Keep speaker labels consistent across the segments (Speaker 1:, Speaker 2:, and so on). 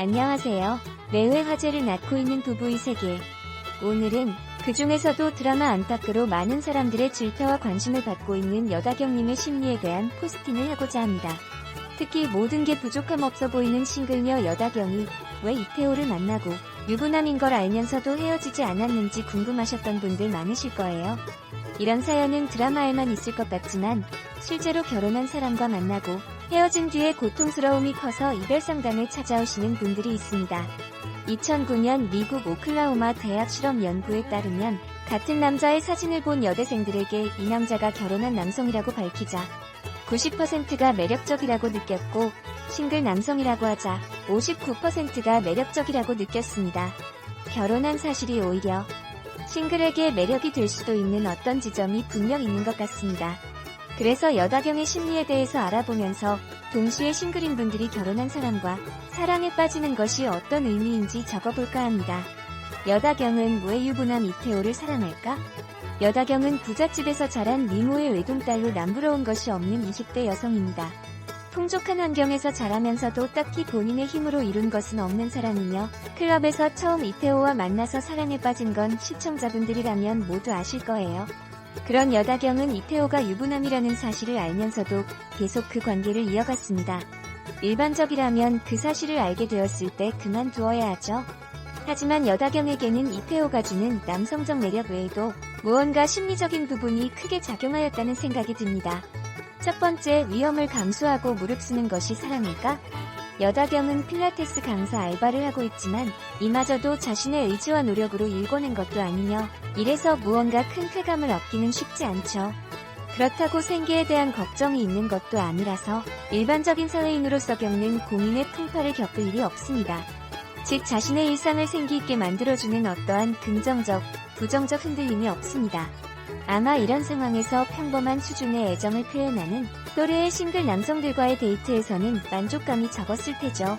Speaker 1: 안녕하세요. 매회 화제를 낳고 있는 부부의 세계. 오늘은 그 중에서도 드라마 안팎으로 많은 사람들의 질타와 관심을 받고 있는 여다경님의 심리에 대한 포스팅을 하고자 합니다. 특히 모든 게 부족함 없어 보이는 싱글녀 여다경이 왜 이태호를 만나고 유부남인 걸 알면서도 헤어지지 않았는지 궁금하셨던 분들 많으실 거예요. 이런 사연은 드라마에만 있을 것 같지만 실제로 결혼한 사람과 만나고 헤어진 뒤에 고통스러움이 커서 이별 상담을 찾아오시는 분들이 있습니다. 2009년 미국 오클라호마 대학 실험 연구에 따르면 같은 남자의 사진을 본 여대생들에게 이 남자가 결혼한 남성이라고 밝히자 90%가 매력적이라고 느꼈고 싱글 남성이라고 하자 59%가 매력적이라고 느꼈습니다. 결혼한 사실이 오히려 싱글에게 매력이 될 수도 있는 어떤 지점이 분명 있는 것 같습니다. 그래서 여다경의 심리에 대해서 알아보면서 동시에 싱글인 분들이 결혼한 사람과 사랑에 빠지는 것이 어떤 의미인지 적어볼까 합니다. 여다경은 왜 유부남 이태호를 사랑할까? 여다경은 부잣집에서 자란 미모의 외동딸로 남부러운 것이 없는 20대 여성입니다. 풍족한 환경에서 자라면서도 딱히 본인의 힘으로 이룬 것은 없는 사람이며 클럽에서 처음 이태호와 만나서 사랑에 빠진 건 시청자분들이라면 모두 아실 거예요. 그런 여다경은 이태호가 유부남이라는 사실을 알면서도 계속 그 관계를 이어갔습니다. 일반적이라면 그 사실을 알게 되었을 때 그만두어야 하죠. 하지만 여다경에게는 이태호가 주는 남성적 매력 외에도 무언가 심리적인 부분이 크게 작용하였다는 생각이 듭니다. 첫 번째, 위험을 감수하고 무릅쓰는 것이 사랑일까? 여다경은 필라테스 강사 알바를 하고 있지만 이마저도 자신의 의지와 노력으로 일궈낸 것도 아니며 이래서 무언가 큰 쾌감을 얻기는 쉽지 않죠. 그렇다고 생계에 대한 걱정이 있는 것도 아니라서 일반적인 사회인으로서 겪는 고민의 풍파를 겪을 일이 없습니다. 즉 자신의 일상을 생기있게 만들어주는 어떠한 긍정적, 부정적 흔들림이 없습니다. 아마 이런 상황에서 평범한 수준의 애정을 표현하는 또래의 싱글 남성들과의 데이트에서는 만족감이 적었을 테죠.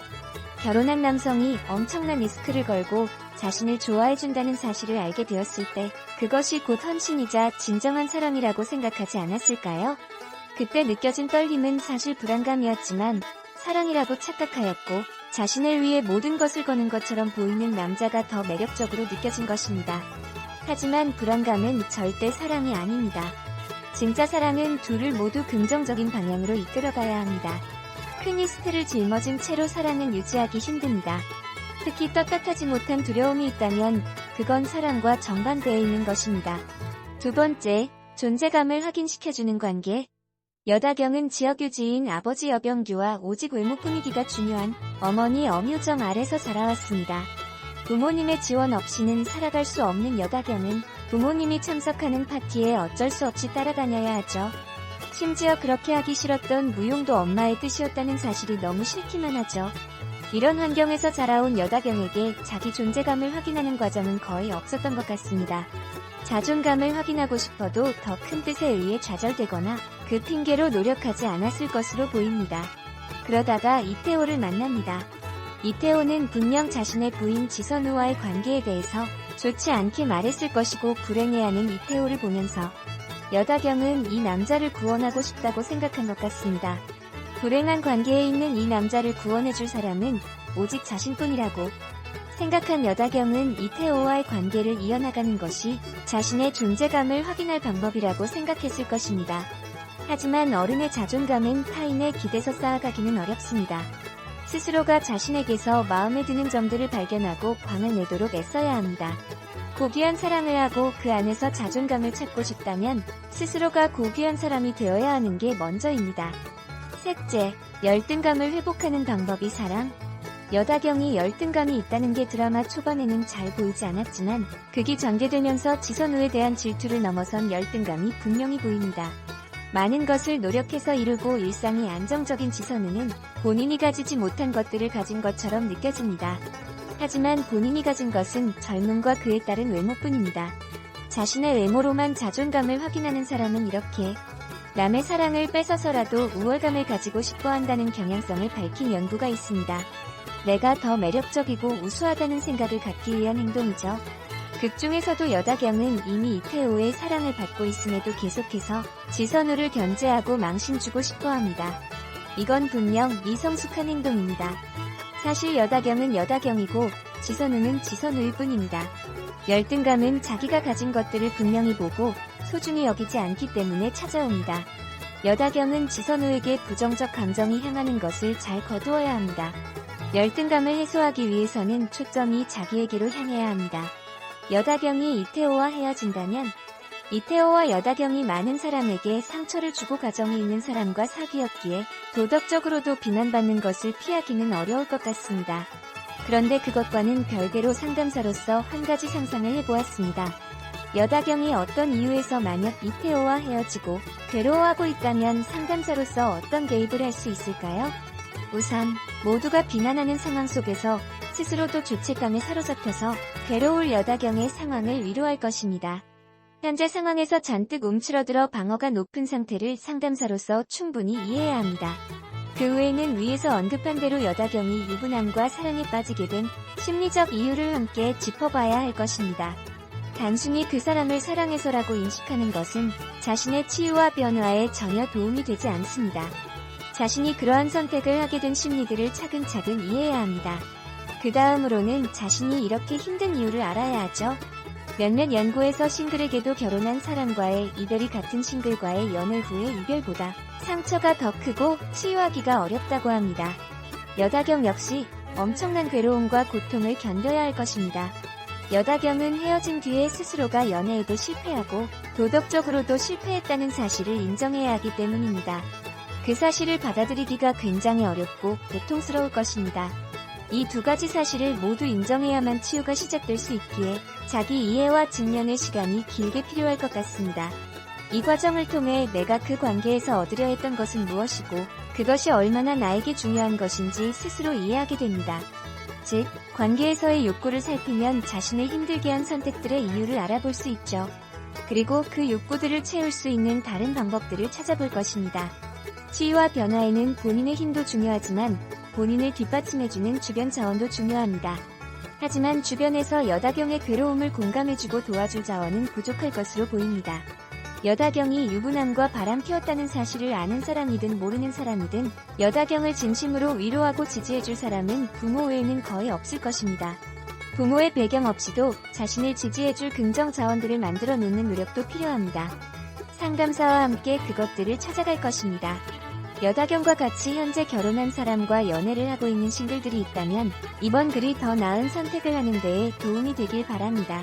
Speaker 1: 결혼한 남성이 엄청난 리스크를 걸고 자신을 좋아해준다는 사실을 알게 되었을 때 그것이 곧 헌신이자 진정한 사랑이라고 생각하지 않았을까요? 그때 느껴진 떨림은 사실 불안감이었지만 사랑이라고 착각하였고 자신을 위해 모든 것을 거는 것처럼 보이는 남자가 더 매력적으로 느껴진 것입니다. 하지만 불안감은 절대 사랑이 아닙니다. 진짜 사랑은 둘을 모두 긍정적인 방향으로 이끌어가야 합니다. 큰 리스트를 짊어진 채로 사랑은 유지하기 힘듭니다. 특히 떳떳하지 못한 두려움이 있다면 그건 사랑과 정반대에 있는 것입니다. 두 번째, 존재감을 확인시켜주는 관계. 여다경은 지역유지인 아버지 여병규와 오직 외모뿐이기가 중요한 어머니 엄유정 아래서 자라왔습니다. 부모님의 지원 없이는 살아갈 수 없는 여다경은 부모님이 참석하는 파티에 어쩔 수 없이 따라다녀야 하죠. 심지어 그렇게 하기 싫었던 무용도 엄마의 뜻이었다는 사실이 너무 싫기만 하죠. 이런 환경에서 자라온 여다경에게 자기 존재감을 확인하는 과정은 거의 없었던 것 같습니다. 자존감을 확인하고 싶어도 더 큰 뜻에 의해 좌절되거나 그 핑계로 노력하지 않았을 것으로 보입니다. 그러다가 이태호를 만납니다. 이태호는 분명 자신의 부인 지선우와의 관계에 대해서 좋지 않게 말했을 것이고 불행해하는 이태호를 보면서 여다경은 이 남자를 구원하고 싶다고 생각한 것 같습니다. 불행한 관계에 있는 이 남자를 구원해줄 사람은 오직 자신뿐이라고 생각한 여다경은 이태호와의 관계를 이어나가는 것이 자신의 존재감을 확인할 방법이라고 생각했을 것입니다. 하지만 어른의 자존감은 타인의 기대서 쌓아가기는 어렵습니다. 스스로가 자신에게서 마음에 드는 점들을 발견하고 광을 내도록 애써야 합니다. 고귀한 사랑을 하고 그 안에서 자존감을 찾고 싶다면 스스로가 고귀한 사람이 되어야 하는 게 먼저입니다. 셋째, 열등감을 회복하는 방법이 사랑. 여다경이 열등감이 있다는 게 드라마 초반에는 잘 보이지 않았지만 극이 전개되면서 지선우에 대한 질투를 넘어선 열등감이 분명히 보입니다. 많은 것을 노력해서 이루고 일상이 안정적인 지선우는 본인이 가지지 못한 것들을 가진 것처럼 느껴집니다. 하지만 본인이 가진 것은 젊음과 그에 따른 외모뿐입니다. 자신의 외모로만 자존감을 확인하는 사람은 이렇게 남의 사랑을 뺏어서라도 우월감을 가지고 싶어 한다는 경향성을 밝힌 연구가 있습니다. 내가 더 매력적이고 우수하다는 생각을 갖기 위한 행동이죠. 극 중에서도 여다경은 이미 이태호의 사랑을 받고 있음에도 계속해서 지선우를 견제하고 망신주고 싶어합니다. 이건 분명 미성숙한 행동입니다. 사실 여다경은 여다경이고 지선우는 지선우일 뿐입니다. 열등감은 자기가 가진 것들을 분명히 보고 소중히 여기지 않기 때문에 찾아옵니다. 여다경은 지선우에게 부정적 감정이 향하는 것을 잘 거두어야 합니다. 열등감을 해소하기 위해서는 초점이 자기에게로 향해야 합니다. 여다경이 이태호와 헤어진다면 이태호와 여다경이 많은 사람에게 상처를 주고 가정이 있는 사람과 사귀었기에 도덕적으로도 비난받는 것을 피하기는 어려울 것 같습니다. 그런데 그것과는 별개로 상담사로서 한 가지 상상을 해보았습니다. 여다경이 어떤 이유에서 만약 이태호와 헤어지고 괴로워하고 있다면 상담사로서 어떤 개입을 할 수 있을까요? 우선 모두가 비난하는 상황 속에서 스스로도 죄책감에 사로잡혀서 괴로울 여다경의 상황을 위로할 것입니다. 현재 상황에서 잔뜩 움츠러들어 방어가 높은 상태를 상담사로서 충분히 이해해야 합니다. 그 외에는 위에서 언급한 대로 여다경이 유부남과 사랑에 빠지게 된 심리적 이유를 함께 짚어봐야 할 것입니다. 단순히 그 사람을 사랑해서라고 인식하는 것은 자신의 치유와 변화에 전혀 도움이 되지 않습니다. 자신이 그러한 선택을 하게 된 심리들을 차근차근 이해해야 합니다. 그 다음으로는 자신이 이렇게 힘든 이유를 알아야 하죠. 몇몇 연구에서 싱글에게도 결혼한 사람과의 이별이 같은 싱글과의 연애 후의 이별보다 상처가 더 크고 치유하기가 어렵다고 합니다. 여다경 역시 엄청난 괴로움과 고통을 견뎌야 할 것입니다. 여다경은 헤어진 뒤에 스스로가 연애에도 실패하고 도덕적으로도 실패했다는 사실을 인정해야 하기 때문입니다. 그 사실을 받아들이기가 굉장히 어렵고 고통스러울 것입니다. 이 두 가지 사실을 모두 인정해야만 치유가 시작될 수 있기에 자기 이해와 직면의 시간이 길게 필요할 것 같습니다. 이 과정을 통해 내가 그 관계에서 얻으려 했던 것은 무엇이고 그것이 얼마나 나에게 중요한 것인지 스스로 이해하게 됩니다. 즉, 관계에서의 욕구를 살피면 자신을 힘들게 한 선택들의 이유를 알아볼 수 있죠. 그리고 그 욕구들을 채울 수 있는 다른 방법들을 찾아볼 것입니다. 치유와 변화에는 본인의 힘도 중요하지만 본인을 뒷받침해주는 주변 자원도 중요합니다. 하지만 주변에서 여다경의 괴로움을 공감해주고 도와줄 자원은 부족할 것으로 보입니다. 여다경이 유부남과 바람 피웠다는 사실을 아는 사람이든 모르는 사람이든 여다경을 진심으로 위로하고 지지해줄 사람은 부모 외에는 거의 없을 것입니다. 부모의 배경 없이도 자신을 지지해줄 긍정 자원들을 만들어 놓는 노력도 필요합니다. 상담사와 함께 그것들을 찾아갈 것입니다. 여다경과 같이 현재 결혼한 사람과 연애를 하고 있는 싱글들이 있다면 이번 글이 더 나은 선택을 하는 데에 도움이 되길 바랍니다.